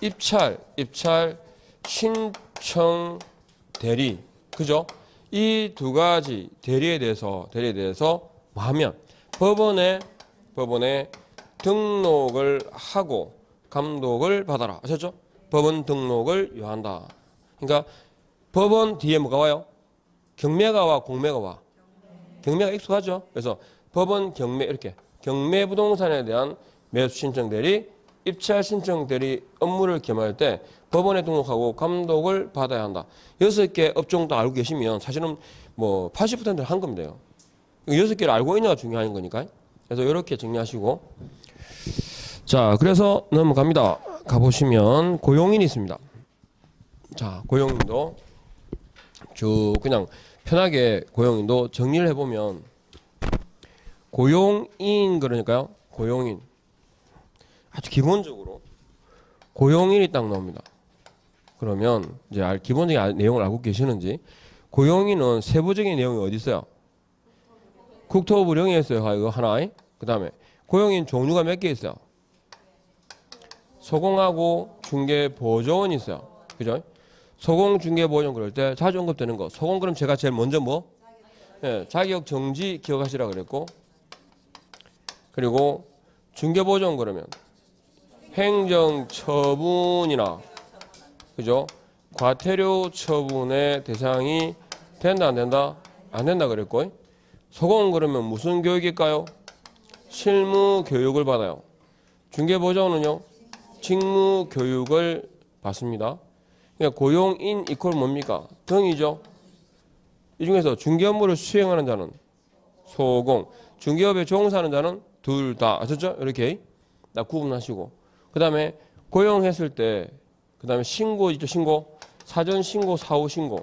입찰 신청 대리. 그죠? 이 2가지 대리에 대해서 뭐 하면 법원에 등록을 하고 감독을 받아라. 아셨죠? 법원 등록을 요한다. 그러니까 법원 뒤에 뭐가 와요? 경매가 와, 공매가 와. 경매가 익숙하죠? 그래서 법원 경매 이렇게 경매 부동산에 대한 매수 신청 대리, 입찰 신청 대리 업무를 겸할 때 법원에 등록하고 감독을 받아야 한다. 6개 업종 다 알고 계시면 사실은 뭐 80%는 한 겁니다. 6개를 알고 있냐가 중요한 거니까. 그래서 이렇게 정리하시고 자, 그래서 넘어갑니다. 가보시면 고용인이 있습니다. 자, 고용인도 쭉 그냥 편하게 고용인도 정리를 해보면 고용인 그러니까요. 고용인 아주 기본적으로 고용인이 딱 나옵니다. 그러면 이제 기본적인 내용을 알고 계시는지 고용인은 세부적인 내용이 어디 있어요? 국토부령에 있어요. 이거 하나. 그 다음에 고용인 종류가 몇 개 있어요? 소공하고 중개보조원이 있어요. 그죠? 소공, 중개보조원 그럴 때 자주 언급되는 거. 소공 그럼 제가 제일 먼저 뭐? 예, 자격 정지 기억하시라 그랬고 그리고 중개보조원 그러면 행정처분이나 그죠? 과태료 처분의 대상이 된다 안 된다? 안 된다 그랬고 소공은 그러면 무슨 교육일까요? 실무 교육을 받아요. 중개보조원은요? 직무 교육을 받습니다. 그러니까 고용인 이퀄 뭡니까? 등이죠. 이 중에서 중개 업무를 수행하는 자는 소공, 중개업에 종사하는 자는 둘 다. 아셨죠? 이렇게 딱 구분하시고. 그 다음에 고용했을 때, 그 다음에 신고 있죠, 신고. 사전 신고, 사후 신고.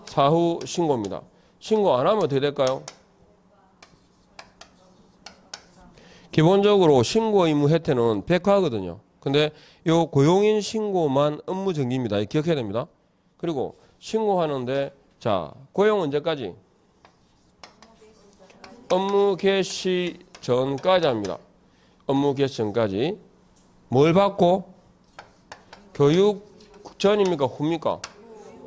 사후 신고입니다. 신고 안 하면 어떻게 될까요? 기본적으로 신고 의무 혜택은 백화거든요. 근데 요 고용인 신고만 업무 정지입니다. 기억해야 됩니다. 그리고 신고하는데 자, 고용 언제까지? 업무 개시 전까지 합니다. 업무 개시 전까지. 뭘 받고? 교육 전입니까? 후입니까?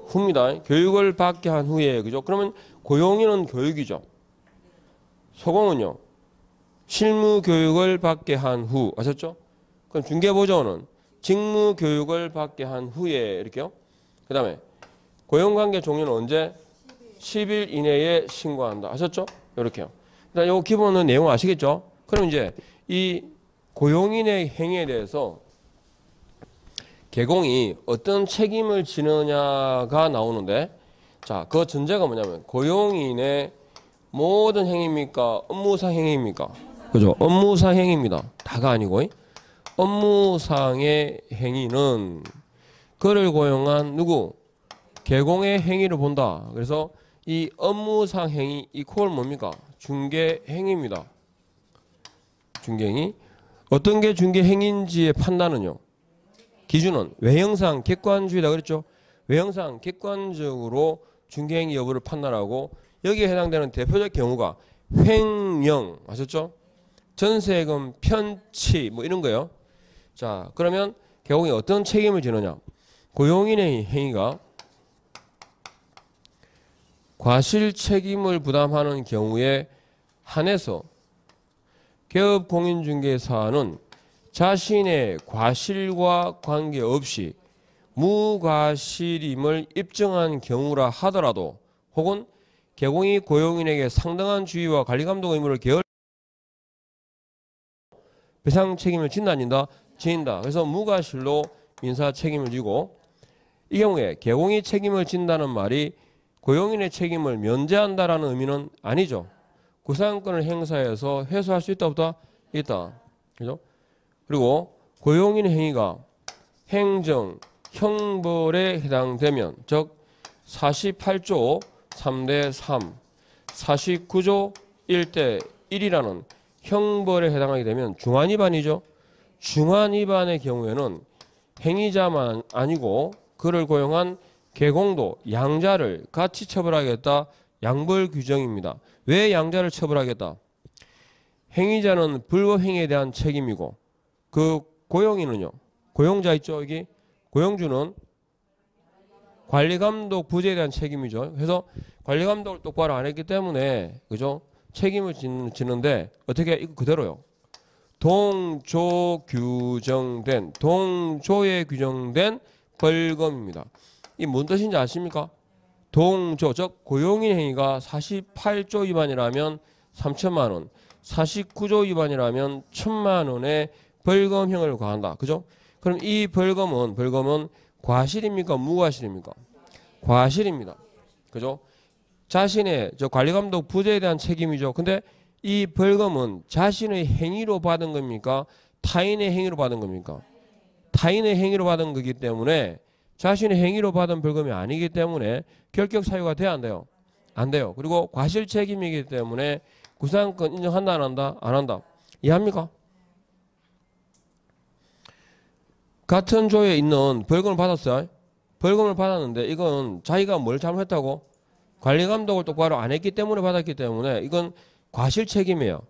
후입니다. 교육을 받게 한 후에, 그죠? 그러면 고용인은 교육이죠. 소공은요? 실무 교육을 받게 한 후. 아셨죠? 그럼 중개보조는 직무 교육을 받게 한 후에, 이렇게요. 그 다음에 고용관계 종료는 언제? 10일 이내에 신고한다. 아셨죠? 이렇게요. 일단 요 기본은 내용 아시겠죠? 그럼 이제 이 고용인의 행위에 대해서 개공이 어떤 책임을 지느냐가 나오는데, 자, 그 전제가 뭐냐면 고용인의 모든 행위입니까? 업무상 행위입니까? 그죠? 업무상 행위입니다. 다가 아니고 업무상의 행위는 그를 고용한 누구? 개공의 행위를 본다. 그래서 이 업무상 행위 이퀄 뭡니까? 중개 행위입니다. 중개 행위. 어떤 게 중개 행위인지의 판단은요. 기준은 외형상 객관주의다 그랬죠. 외형상 객관적으로 중개 행위 여부를 판단하고 여기에 해당되는 대표적 경우가 횡령 아셨죠? 전세금 편취 뭐 이런 거예요. 자, 그러면 개공이 어떤 책임을 지느냐? 고용인의 행위가 과실 책임을 부담하는 경우에 한해서 개업공인중개사는 자신의 과실과 관계없이 무과실임을 입증한 경우라 하더라도 혹은 개공이 고용인에게 상당한 주의와 관리감독 의무를 계열 배상 책임을 진다 안 진다? 진다. 그래서 무과실로 민사 책임을 지고 이 경우에 개공이 책임을 진다는 말이 고용인의 책임을 면제한다라는 의미는 아니죠. 구상권을 행사해서 회수할 수 있다 없다? 있다. 그죠? 그리고 고용인의 행위가 행정, 형벌에 해당되면 즉 48조 3대 3, 49조 1대 1이라는 형벌에 해당하게 되면 중환위반이죠. 중환위반의 경우에는 행위자만 아니고 그를 고용한 개공도 양자를 같이 처벌하겠다. 양벌 규정입니다. 왜 양자를 처벌하겠다? 행위자는 불법 행위에 대한 책임이고 그 고용인은요. 고용자 있죠. 여기 고용주는 관리감독 부재에 대한 책임이죠. 그래서 관리감독을 똑바로 안 했기 때문에 그죠? 책임을 지는데 어떻게 이거 그대로요. 동조 규정된 동조에 규정된 벌금입니다. 이 뭔 뜻인지 아십니까? 동조 즉 고용인 행위가 48조 위반이라면 3천만 원, 49조 위반이라면 1천만 원의 벌금형을 가한다. 그죠? 그럼 이 벌금은 과실입니까? 무과실입니까? 과실입니다. 그죠? 자신의 관리감독 부재에 대한 책임이죠. 근데 이 벌금은 자신의 행위로 받은 겁니까? 타인의 행위로 받은 겁니까? 타인의 행위로 받은 거기 때문에 자신의 행위로 받은 벌금이 아니기 때문에 결격 사유가 돼야 안 돼요? 안 돼요. 그리고 과실 책임이기 때문에 구상권 인정한다 안 한다? 안 한다. 이해합니까? 같은 조에 있는 벌금을 받았어요. 벌금을 받았는데 이건 자기가 뭘 잘못했다고? 관리감독을 똑바로 안 했기 때문에 받았기 때문에 이건 과실 책임이에요.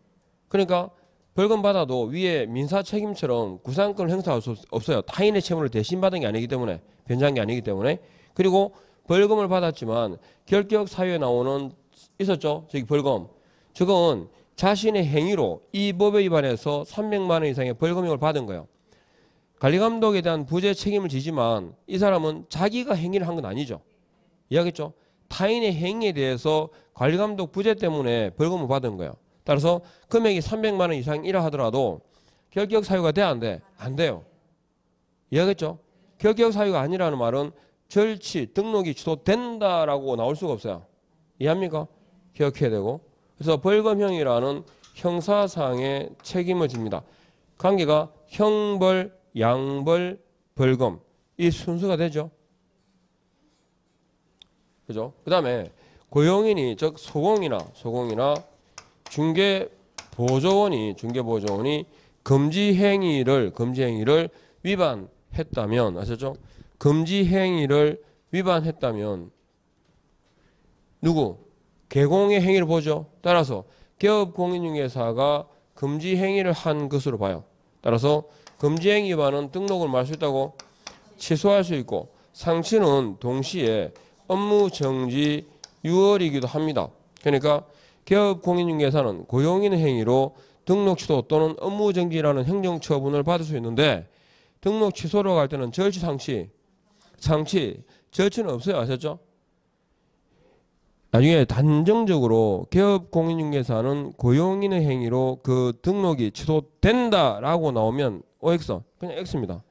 그러니까 벌금 받아도 위에 민사 책임처럼 구상권 행사할 수 없어요. 타인의 채무를 대신 받은 게 아니기 때문에 변제한 게 아니기 때문에. 그리고 벌금을 받았지만 결격 사유에 나오는 있었죠. 저기 벌금. 저건 자신의 행위로 이 법에 위반해서 300만 원 이상의 벌금형을 받은 거예요. 관리감독에 대한 부재 책임을 지지만 이 사람은 자기가 행위를 한 건 아니죠. 이해하겠죠? 타인의 행위에 대해서 관리감독 부재 때문에 벌금을 받은 거예요. 따라서 금액이 300만 원 이상이라 하더라도 결격 사유가 돼 안 돼? 안 돼요. 이해하겠죠? 결격 사유가 아니라는 말은 절취, 등록이 취소된다라고 나올 수가 없어요. 이해합니까? 기억해야 되고. 그래서 벌금형이라는 형사상의 책임을 집니다. 관계가 형벌, 양벌, 벌금 이 순서가 되죠. 그죠? 그 다음에 고용인이 즉 소공이나 중개보조원이 금지행위를 위반했다면 아셨죠? 금지행위를 위반했다면 누구? 개공의 행위를 보죠. 따라서 개업공인중개사가 금지행위를 한 것으로 봐요. 따라서 금지행위 위반은 등록을 말 수 있다고 취소할 수 있고 상치는 동시에 업무정지 유월이기도 합니다. 그러니까 개업공인중개사는 고용인 행위로 등록 취소 또는 업무정지라는 행정처분을 받을 수 있는데 등록 취소로 갈 때는 절취, 상치, 절취는 없어요. 아셨죠? 나중에 단정적으로 개업공인중개사는 고용인의 행위로 그 등록이 취소된다라고 나오면 OX, 그냥 X입니다.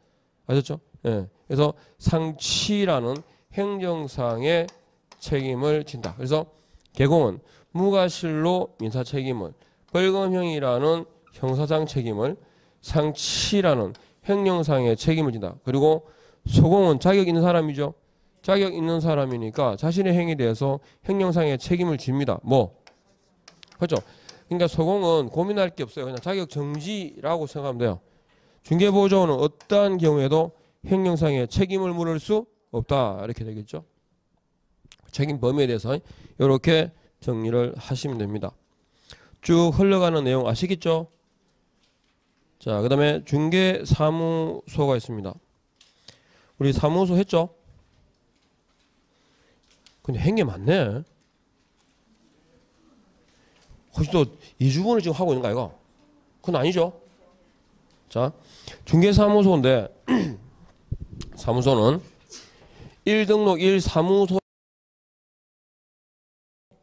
아셨죠? 예. 그래서 상치라는 행정상의 책임을 진다. 그래서 개공은 무과실로 민사 책임을, 벌금형이라는 형사상 책임을, 상치라는 행정상의 책임을 진다. 그리고 소공은 자격 있는 사람이죠. 자격 있는 사람이니까 자신의 행위에 대해서 행정상의 책임을 집니다. 뭐? 그렇죠? 그러니까 소공은 고민할 게 없어요. 그냥 자격 정지라고 생각하면 돼요. 중개보조원은 어떠한 경우에도 행정상의 책임을 물을 수 없다. 이렇게 되겠죠. 책임 범위에 대해서 이렇게 정리를 하시면 됩니다. 쭉 흘러가는 내용 아시겠죠? 자, 그 다음에 중개사무소가 있습니다. 우리 사무소 했죠? 근데 한 게 많네. 혹시 또 2주분을 지금 하고 있는 거 아이가? 그건 아니죠? 자, 중개사무소인데 사무소는 1등록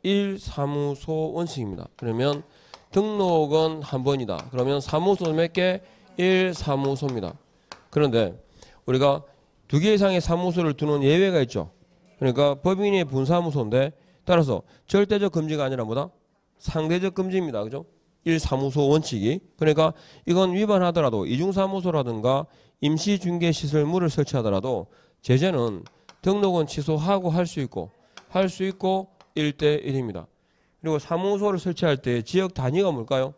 1사무소 원칙입니다. 그러면 등록은 한 번이다. 그러면 사무소 몇 개? 1사무소입니다. 그런데 우리가 2개 이상의 사무소를 두는 예외가 있죠. 그러니까 법인의 분사무소인데 따라서 절대적 금지가 아니라 뭐다? 상대적 금지입니다. 그죠? 1사무소 원칙이. 그러니까 이건 위반하더라도 이중사무소라든가 임시중개시설물을 설치하더라도 제재는 등록은 취소하고 할 수 있고 1대1입니다. 그리고 사무소를 설치할 때 지역 단위가 뭘까요?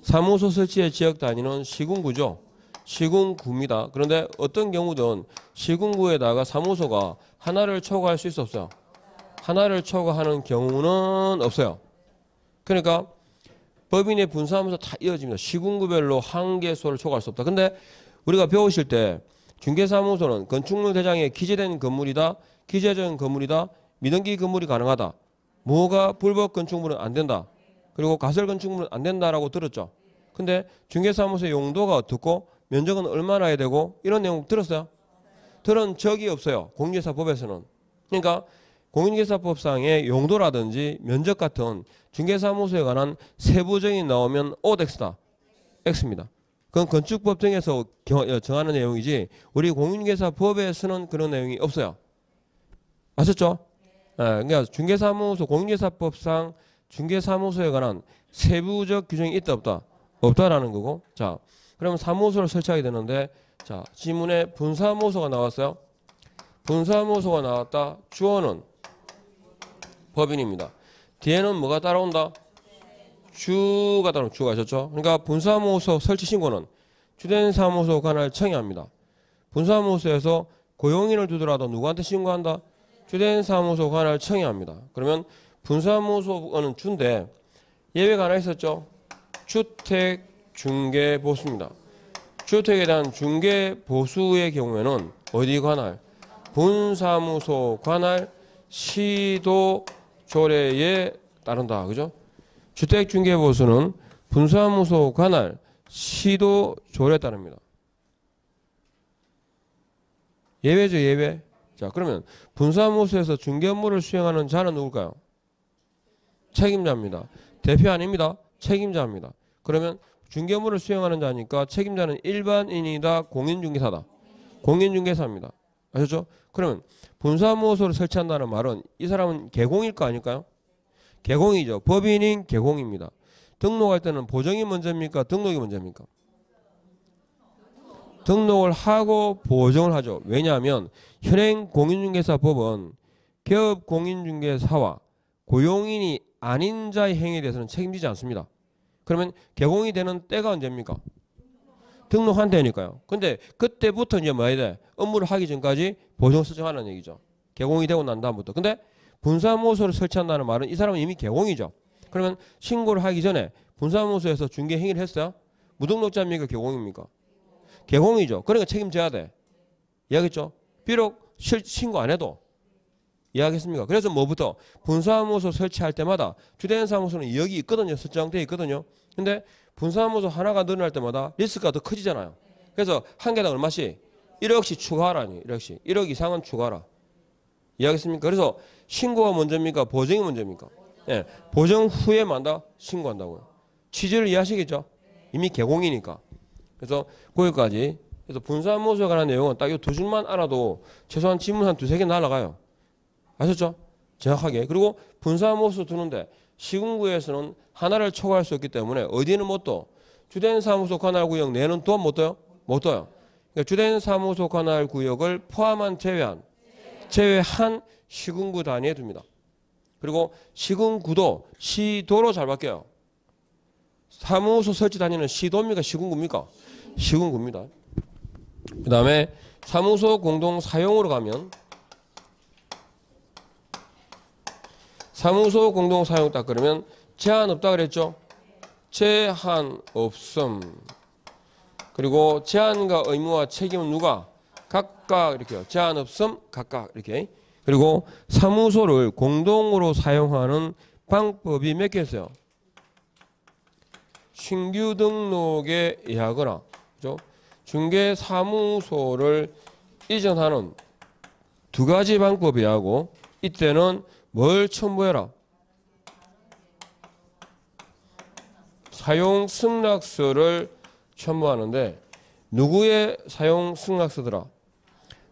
사무소 설치의 지역 단위는 시군구죠. 시군구입니다. 그런데 어떤 경우든 시군구에다가 사무소가 하나를 초과할 수 있어 없어요? 하나를 초과하는 경우는 없어요. 그러니까 법인의 분사하면서 다 이어집니다. 시군구별로 한 개소를 초과할 수 없다. 근데 우리가 배우실 때 중개사무소는 건축물 대장에 기재된 건물이다, 기재된 건물이다, 미등기 건물이 가능하다. 뭐가 불법 건축물은 안 된다. 그리고 가설 건축물은 안 된다라고 들었죠. 근데 중개사무소의 용도가 어떻고 면적은 얼마나 해야 되고 이런 내용 들었어요? 들은 적이 없어요. 공인중개사법에서는. 그러니까 공인중개사법상의 용도라든지 면적 같은 중개사무소에 관한 세부적인 나오면 OX다. X입니다. 그건 건축법 등에서 정하는 내용이지 우리 공인중개사법에서는 그런 내용이 없어요. 아셨죠? 그러니까 중개사무소 공인중개사법상 중개사무소에 관한 세부적 규정이 있다 없다? 없다라는 거고. 자, 그러면 사무소를 설치하게 되는데 자, 지문에 분사무소가 나왔어요. 분사무소가 나왔다. 주어는 법인입니다. 뒤에는 뭐가 따라온다? 주가 따라온다. 주가 하셨죠? 그러니까 분사무소 설치 신고는 주된 사무소 관할 청의합니다. 분사무소에서 고용인을 두더라도 누구한테 신고한다? 주된 사무소 관할 청의합니다. 그러면 분사무소는 주인데 예외가 하나 있었죠? 주택중개보수입니다. 주택에 대한 중개보수의 경우에는 어디 관할? 분사무소 관할 시도조례에 따른다. 그죠? 주택중개보수는 분사무소 관할 시도조례에 따릅니다. 예외죠, 예외. 자, 그러면 분사무소에서 중개 업무를 수행하는 자는 누굴까요? 책임자입니다. 대표 아닙니다. 책임자입니다. 그러면 중개 업무를 수행하는 자니까 책임자는 일반인이다, 공인중개사다. 공인중개사입니다. 아셨죠? 그러면 분사무소를 설치한다는 말은 이 사람은 개공일 거 아닐까요? 개공이죠. 법인인 개공입니다. 등록할 때는 보정이 먼저입니까? 등록이 먼저입니까? 등록을 하고 보정을 하죠. 왜냐하면 현행 공인중개사법은 개업 공인중개사와 고용인이 아닌 자의 행위에 대해서는 책임지지 않습니다. 그러면 개공이 되는 때가 언제입니까? 등록한 때니까요. 근데 그때부터 이제 뭐 해야 돼? 업무를 하기 전까지 보정 설정하는 얘기죠. 개공이 되고 난 다음부터. 근데 분사무소를 설치한다는 말은 이 사람은 이미 개공이죠. 그러면 신고를 하기 전에 분사무소에서 중개 행위를 했어요? 무등록자입니까? 개공입니까? 개공이죠. 그러니까 책임져야 돼. 이해하겠죠? 비록 신고 안 해도. 이해하겠습니까? 그래서 뭐부터? 분사무소 설치할 때마다 주된 사무소는 2억이 있거든요. 설정되어 있거든요. 근데 분사무소 하나가 늘어날 때마다 리스크가 더 커지잖아요. 그래서 한 개당 얼마씩? 1억씩 추가하라니. 1억씩. 1억 이상은 추가하라. 이해하겠습니까? 그래서 신고가 먼저입니까? 보정이 먼저입니까? 예, 보정 후에 만다 신고한다고요. 취지를 이해하시겠죠? 이미 개공이니까. 그래서 거기까지. 그래서 분사무소에 관한 내용은 딱 이 두 줄만 알아도 최소한 지문 한 두세 개 날아가요. 아셨죠? 정확하게. 그리고 분사무소 두는데 시군구에서는 하나를 초과할 수 없기 때문에 어디는 못 둬? 주된 사무소 관할 구역 내는 또 못 둬요? 못 둬요. 그러니까 주된 사무소 관할 구역을 포함한 제외한 시군구 단위에 둡니다. 그리고 시군구도 시도로 잘 바뀌어요. 사무소 설치 단위는 시도입니까? 시군구입니까? 시군구입니다. 그 다음에 사무소 공동 사용으로 가면 사무소 공동 사용 딱 그러면 제한 없다 그랬죠? 제한 없음. 그리고 제한과 의무와 책임은 누가? 각각 이렇게요. 제한 없음 각각 이렇게. 그리고 사무소를 공동으로 사용하는 방법이 몇 개 있어요? 신규 등록에 의하거나 그죠? 중개사무소를 이전하는 두 가지 방법이 하고 이때는 뭘 첨부해라? 사용 승낙서를 첨부하는데 누구의 사용 승낙서더라?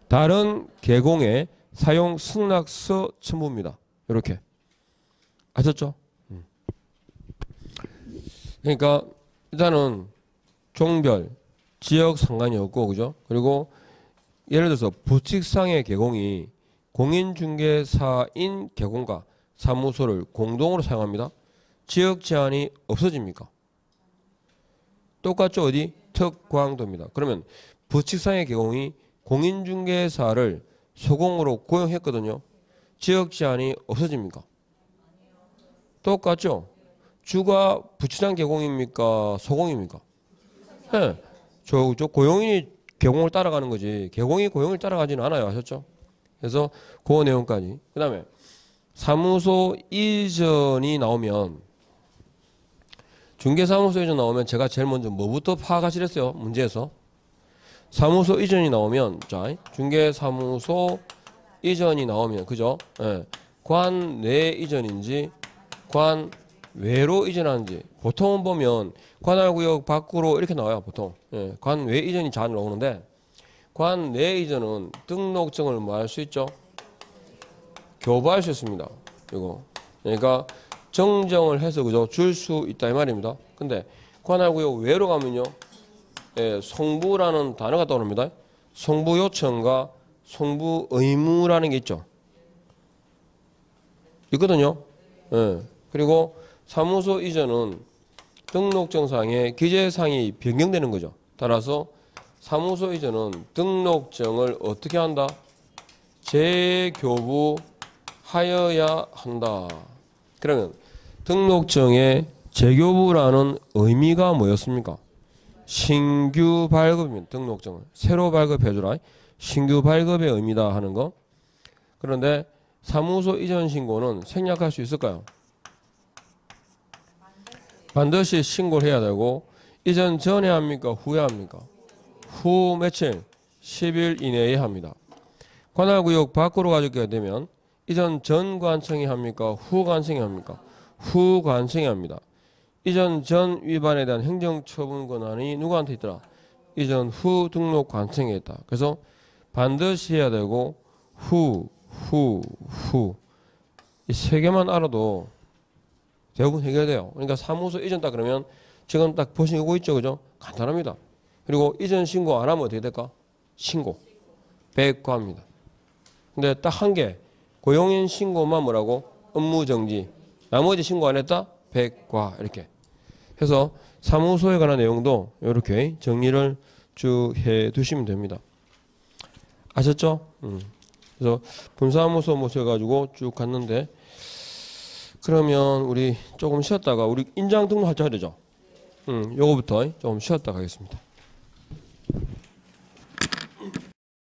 다른 개공의 사용 승낙서 첨부입니다. 이렇게. 아셨죠? 그러니까 일단은 종별, 지역 상관이 없고 그죠? 그리고 예를 들어서 부칙상의 개공이 공인중개사인 개공과 사무소를 공동으로 사용합니다. 지역 제한이 없어집니까? 똑같죠? 어디? 특광도입니다. 그러면 부칙상의 개공이 공인중개사를 소공으로 고용했거든요. 지역 제한이 없어집니까? 똑같죠? 주가 부칙상 개공입니까? 소공입니까? 네. 저 고용인이 개공을 따라가는 거지 개공이 고용을 따라가지는 않아요. 아셨죠? 그래서 그 내용까지. 그 다음에 사무소 이전이 나오면 중개사무소 이전 나오면 제가 제일 먼저 뭐부터 파악하시랬어요? 문제에서. 사무소 이전이 나오면 자 중개사무소 이전이 나오면 그죠? 예. 관내 이전인지 관외로 이전하는지 보통은 보면 관할구역 밖으로 이렇게 나와요. 보통. 예. 관외 이전이 잘 나오는데 관내 이전은 등록증을 뭐 할 수 있죠? 교부할 수 있습니다. 이거. 그러니까 정정을 해서 그죠? 줄 수 있다 이 말입니다. 근데 관할구역 외로 가면요. 예, 송부라는 단어가 떠오릅니다. 송부 요청과 송부 의무라는 게 있죠. 있거든요. 예. 그리고 사무소 이전은 등록증상의 기재사항이 변경되는 거죠. 따라서 사무소 이전은 등록증을 어떻게 한다? 재교부하여야 한다. 그러면 등록증의 재교부라는 의미가 뭐였습니까? 신규 발급입니다. 등록증을 새로 발급해주라. 신규 발급의 의미다 하는 거. 그런데 사무소 이전 신고는 생략할 수 있을까요? 반드시 신고를 해야 되고 이전 전에 합니까? 후에 합니까? 후 며칠? 10일 이내에 합니다. 관할구역 밖으로 가지게 되면 이전 전 관청이 합니까? 후 관청이 합니까? 후 관청이 합니다. 이전 전 위반에 대한 행정처분 권한이 누구한테 있더라? 이전 후 등록 관청에 있다. 그래서 반드시 해야 되고 후 이 세 개만 알아도 대부분 해결돼요. 그러니까 사무소 이전 딱 그러면 지금 딱 보시고 있죠, 그죠? 간단합니다. 그리고 이전 신고 안 하면 어떻게 될까? 신고 백과입니다. 근데 딱 한 개 고용인 신고만 뭐라고? 업무정지. 나머지 신고 안 했다? 백과 이렇게 해서 사무소에 관한 내용도 이렇게 정리를 쭉 해 두시면 됩니다. 아셨죠? 그래서 분사무소 모셔가지고 쭉 갔는데 그러면 우리 조금 쉬었다가 우리 인장 등록할 줄 알죠? 요거부터 조금 쉬었다 가겠습니다.